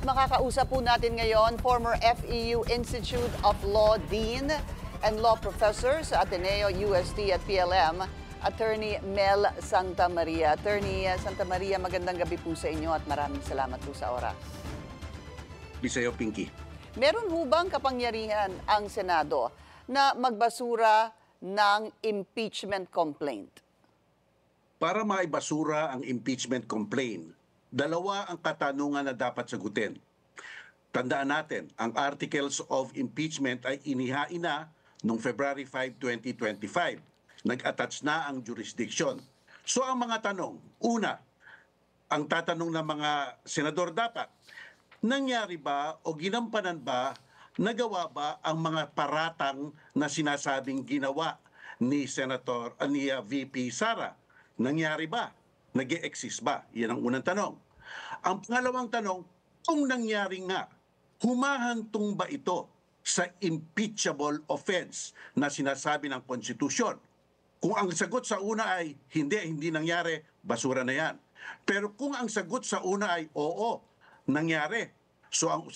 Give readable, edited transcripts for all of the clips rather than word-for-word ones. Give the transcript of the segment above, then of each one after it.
makakausap po natin ngayon former FEU Institute of Law Dean and Law Professor sa Ateneo, UST at PLM, Attorney Mel Santamaria. Attorney Santamaria, magandang gabi po sa inyo at maraming salamat po sa oras. Bisayo, Pinky. Meron ho bang kapangyarihan ang Senado na magbasura ng impeachment complaint? Para maibasura ang impeachment complaint, dalawa ang katanungan na dapat sagutin. Tandaan natin, ang Articles of Impeachment ay inihain na noong February 5, 2025. Nag-attach na ang jurisdiction. So ang mga tanong, una, ang tatanong ng mga senador dapat, nangyari ba o ginampanan ba, nagawa ba ang mga paratang na sinasabing ginawa ni VP Sara? Nangyari ba? Nag-e-exist ba? Yan ang unang tanong. Ang pangalawang tanong, kung nangyari nga, humahantong ba ito sa impeachable offense na sinasabi ng konstitusyon? Kung ang sagot sa una ay hindi nangyari, basura na yan. Pero kung ang sagot sa una ay oo, nangyari. So ang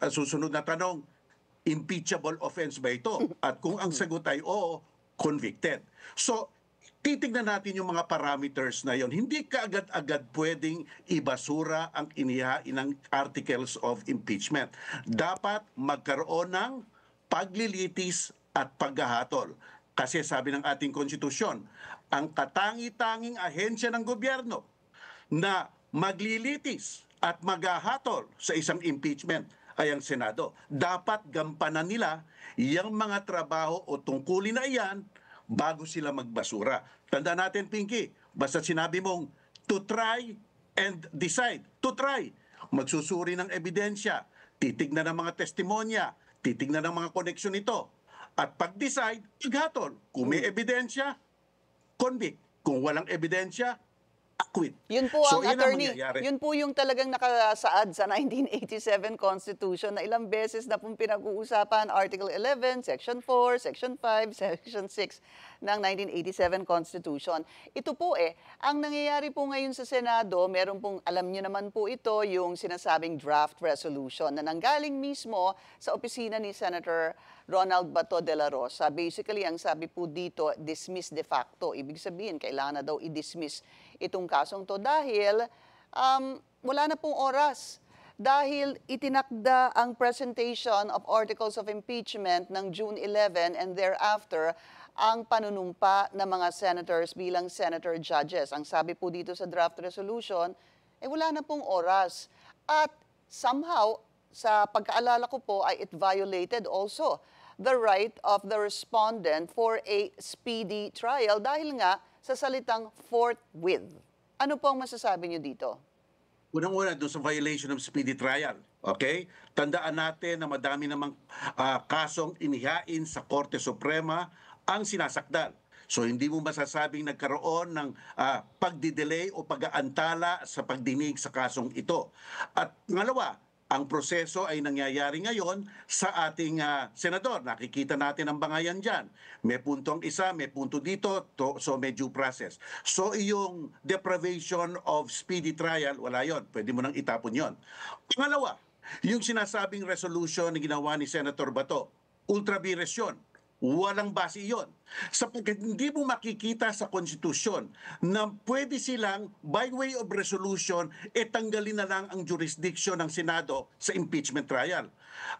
susunod na tanong, impeachable offense ba ito? At kung ang sagot ay oo, convicted. So titignan natin yung mga parameters na yon. Hindi kaagad-agad pwedeng ibasura ang inihain ng Articles of Impeachment. Dapat magkaroon ng paglilitis at paghahatol. Kasi sabi ng ating konstitusyon, ang katangi-tanging ahensya ng gobyerno na maglilitis at maghahatol sa isang impeachment ay ang Senado. Dapat gampanan nila yung mga trabaho o tungkulin na iyan bago sila magbasura. Tandaan natin, Pinky, basta sinabi mong to try and decide. To try. Magsusuri ng ebidensya, titignan ng mga testimonya, titignan ng mga koneksyon nito. At pag-decide, paghatol. Kung may ebidensya, convict. Kung walang ebidensya, acquit. Yun po ang attorney, yun po yung talagang nakasaad sa 1987 Constitution na ilang beses na pong pinag-uusapan, Article 11, Section 4, Section 5, Section 6 ng 1987 Constitution. Ito po ang nangyayari po ngayon sa Senado, meron pong, alam nyo naman po ito, yung sinasabing draft resolution na nanggaling mismo sa opisina ni Senator Ronald Bato de la Rosa. Basically, ang sabi po dito, dismiss de facto. Ibig sabihin, kailangan na daw i-dismiss itong kasong to dahil wala na pong oras. Dahil itinakda ang presentation of Articles of Impeachment ng June 11 and thereafter ang panunumpa ng mga senators bilang senator judges. Ang sabi po dito sa draft resolution, wala na pong oras. At somehow, sa pagkaalala ko po, ay it violated also the right of the respondent for a speedy trial dahil nga sa salitang forthwith. Ano po ang masasabi niyo dito? Unang-una, doon sa violation of speedy trial. Okay? Tandaan natin na madami namang kasong inihain sa Korte Suprema ang sinasakdal. So hindi mo masasabing nagkaroon ng pagdidelay o pag-aantala sa pagdinig sa kasong ito. At pangalawa, ang proseso ay nangyayari ngayon sa ating senador. Nakikita natin ang bangayan dyan. May punto ang isa, may punto dito, so may due process. So yung deprivation of speedy trial, wala yon. Pwede mo nang itapon yon. Pangalawa, yung sinasabing resolution na ginawa ni Senator Bato, ultra vires yun. Walang base iyon. Sapagkat hindi mo makikita sa konstitusyon na pwede silang, by way of resolution, tanggalin na lang ang jurisdiction ng Senado sa impeachment trial.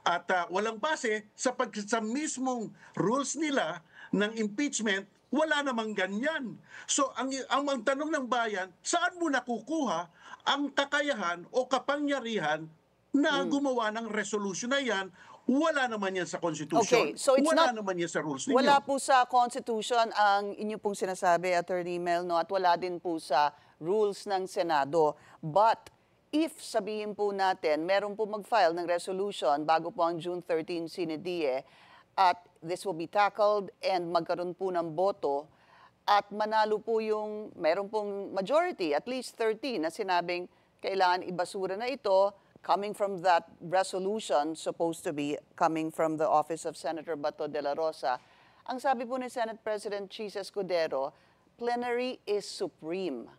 At walang base sapagkat sa mismong rules nila ng impeachment, wala namang ganyan. So ang tanong ng bayan, saan mo nakukuha ang kakayahan o kapangyarihan na gumawa ng resolution na yan? Wala naman yan sa Constitution. Okay, so wala naman yan sa rules ninyo. Wala po sa Constitution ang inyo pong sinasabi, Attorney Mel, no? At wala din po sa rules ng Senado. But if sabihin po natin, meron po mag-file ng resolution bago po ang June 13 sinidie, at this will be tackled and magkaroon po ng boto, at manalo po yung, meron pong majority, at least 13, na sinabing kailangan ibasura na ito, coming from that resolution, supposed to be coming from the office of Senator Bato de la Rosa, ang sabi po ni Senate President Chis Escudero, plenary is supreme.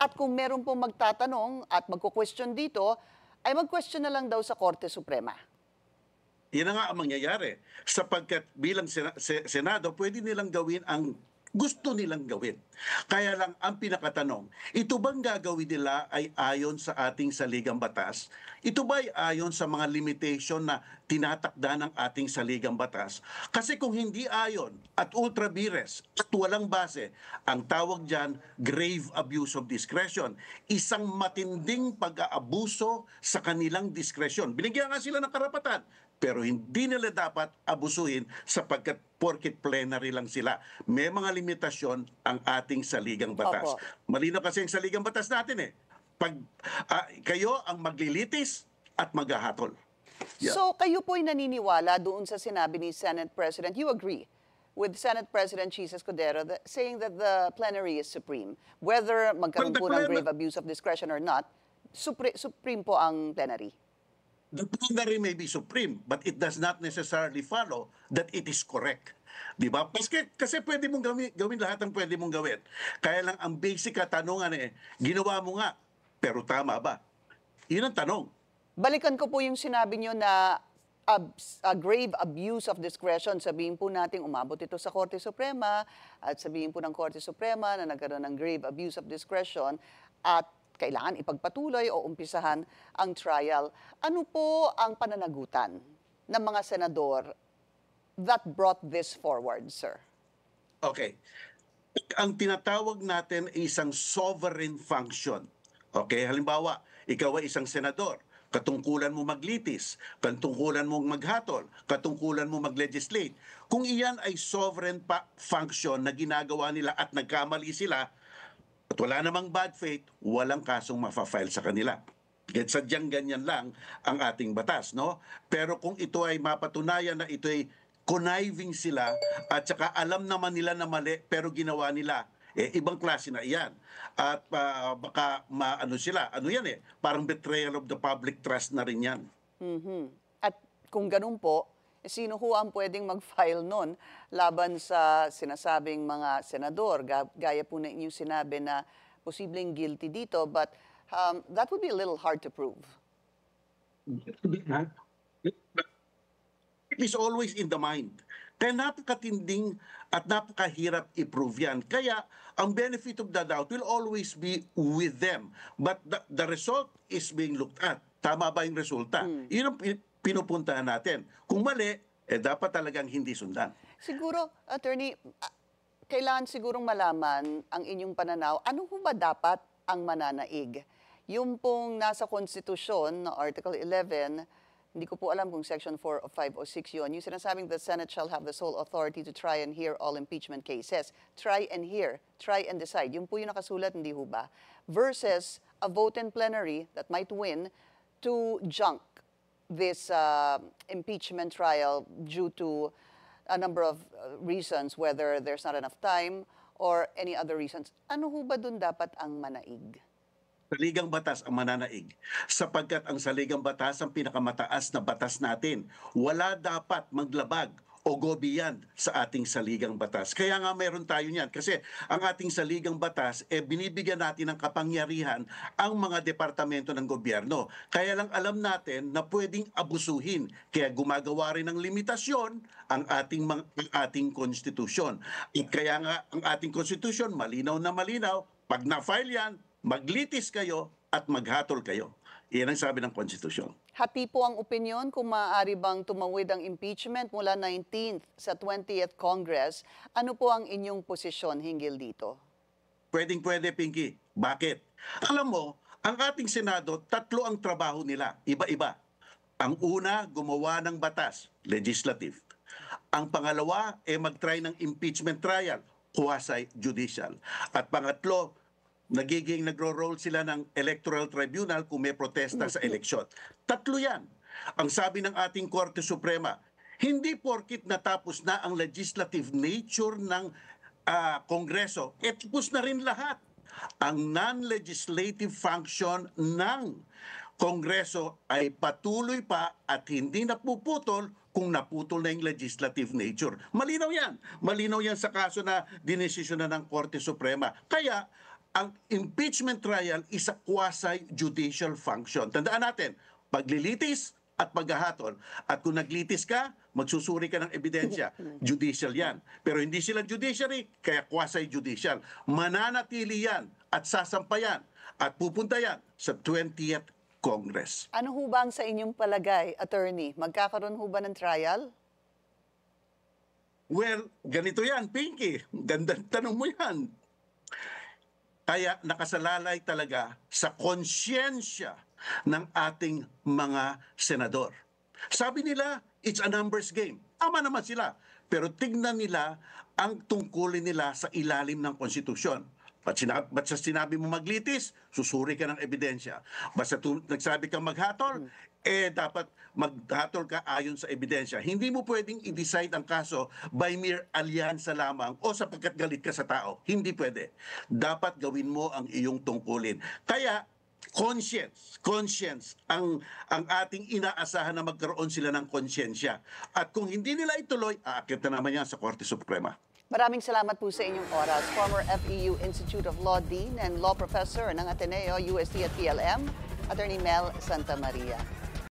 At kung meron pong magtatanong at magko-question dito, ay mag-question na lang daw sa Korte Suprema. Yan na nga ang mangyayari. Sapagkat bilang Senado, pwede nilang gawin ang gusto nilang gawin. Kaya lang ang pinakatanong, ito bang gagawin nila ay ayon sa ating saligang batas? Ito ba ay ayon sa mga limitation na tinatakda ng ating saligang batas? Kasi kung hindi ayon at ultra vires at walang base, ang tawag dyan, grave abuse of discretion. Isang matinding pag-aabuso sa kanilang diskresyon. Binigyan nga sila ng karapatan, pero hindi nila dapat abusuhin sapagkat porket plenary lang sila. May mga limitasyon ang ating saligang batas. Opo. Malinaw kasi ang saligang batas natin eh. Pag kayo ang maglilitis at maghahatol. Yeah. So kayo po'y naniniwala doon sa sinabi ni Senate President, you agree with Senate President Jesus Cordero saying that the plenary is supreme. Whether magkaroon po ng grave abuse of discretion or not, supreme po ang plenary. The plenary may be supreme, but it does not necessarily follow that it is correct. Di ba? Kasi pwede mong gawin lahat ng pwede mong gawin. Kaya lang ang basic katanungan ginawa mo nga, pero tama ba? Yun ang tanong. Balikan ko po yung sinabi nyo na a grave abuse of discretion. Sabihin po natin umabot ito sa Korte Suprema at sabihin po ng Korte Suprema na nagkaroon ng grave abuse of discretion at kailangan ipagpatuloy o umpisahan ang trial. Ano po ang pananagutan ng mga senador that brought this forward, sir? Okay. Ang tinatawag natin ay isang sovereign function. Okay, halimbawa, ikaw ay isang senador. Katungkulan mo maglitis, katungkulan mo maghatol, katungkulan mo mag-legislate. Kung iyan ay sovereign function na ginagawa nila at nagkamali sila, at wala namang bad faith, walang kasong mafa-file sa kanila. Sadyang ganyan lang ang ating batas, no? Pero kung ito ay mapatunayan na ito ay conniving sila at saka alam naman nila na mali pero ginawa nila, ibang klase na iyan. At baka maano sila, ano yan parang betrayal of the public trust na rin yan. At kung ganun po, sino ho ang pwedeng mag-file nun laban sa sinasabing mga senador? Gaya po na inyong sinabi na posibleng guilty dito, but that would be a little hard to prove. It is always in the mind. Kaya napakatinding at napakahirap i-prove yan. Kaya ang benefit of the doubt will always be with them. But the result is being looked at. Tama ba yung resulta? Yun ang pinupuntahan natin. Kung mali, dapat talagang hindi sundan. Siguro, Attorney, kailangan sigurong malaman ang inyong pananaw. Ano ho ba dapat ang mananaig? Yung pong nasa konstitusyon, Article 11, hindi ko po alam kung Section 4 o 5 o 6 yun. Yung sinasabing the Senate shall have the sole authority to try and hear all impeachment cases. Try and hear, try and decide. Yung po yung nakasulat, hindi ho ba? Versus a vote in plenary that might win to junk this impeachment trial due to a number of reasons, whether there's not enough time or any other reasons. Ano ho ba dun dapat ang manaig? Saligang batas ang mananaig. Sapagkat ang saligang batas ang pinakamataas na batas natin. Wala dapat maglabag o gobiyan sa ating saligang batas. Kaya nga meron tayo niyan. Kasi ang ating saligang batas, binibigyan natin ng kapangyarihan ang mga departamento ng gobyerno. Kaya lang alam natin na pwedeng abusuhin. Kaya gumagawa rin ng limitasyon ang ating konstitusyon. At kaya nga ang ating konstitusyon, malinaw na malinaw, pag na-file yan, maglitis kayo at maghatol kayo. Iyan ang sabi ng konstitusyon. Happy po ang opinyon kung maaari bang tumawid ang impeachment mula 19th sa 20th Congress. Ano po ang inyong posisyon hinggil dito? Pwedeng-pwede, Pinky. Bakit? Alam mo, ang ating Senado, tatlo ang trabaho nila. Iba-iba. Ang una, gumawa ng batas, legislative. Ang pangalawa, mag-try ng impeachment trial, quasi-judicial. At pangatlo, nagro-roll sila ng electoral tribunal kung may protesta sa eleksyon. Tatlo yan. Ang sabi ng ating Korte Suprema, hindi porkit natapos na ang legislative nature ng Kongreso, tapos na rin lahat. Ang non-legislative function ng Kongreso ay patuloy pa at hindi napuputol kung naputol na yung legislative nature. Malinaw yan. Malinaw yan sa kaso na dinesisyon na ng Korte Suprema. Kaya, ang impeachment trial is a quasi-judicial function. Tandaan natin, paglilitis at paghahatol. At kung naglitis ka, magsusuri ka ng ebidensya. Judicial yan. Pero hindi sila judiciary, kaya quasi-judicial. Mananatili yan at sasampayan at pupunta yan sa 20th Congress. Ano ho ba ang sa inyong palagay, attorney? Magkakaroon ho ba ng trial? Well, ganito yan, Pinky. Gandang tanong mo yan. Kaya nakasalalay talaga sa konsyensya ng ating mga senador. Sabi nila, it's a numbers game. Tama naman sila. Pero tignan nila ang tungkulin nila sa ilalim ng konstitusyon. Ba't sa sinabi mo maglitis, susuri ka ng ebidensya. Basta nagsabi kang maghatol, dapat maghatol ka ayon sa ebidensya. Hindi mo pwedeng i-decide ang kaso by mere alyansa lamang o sapagkat galit ka sa tao. Hindi pwede. Dapat gawin mo ang iyong tungkulin. Kaya, conscience ang ating inaasahan na magkaroon sila ng konsyensya. At kung hindi nila ituloy, aakyat na naman yan sa Korte Suprema. Maraming salamat po sa inyong oras. Former FEU Institute of Law Dean and Law Professor ng Ateneo, UST at PLM, Attorney Mel Santamaria.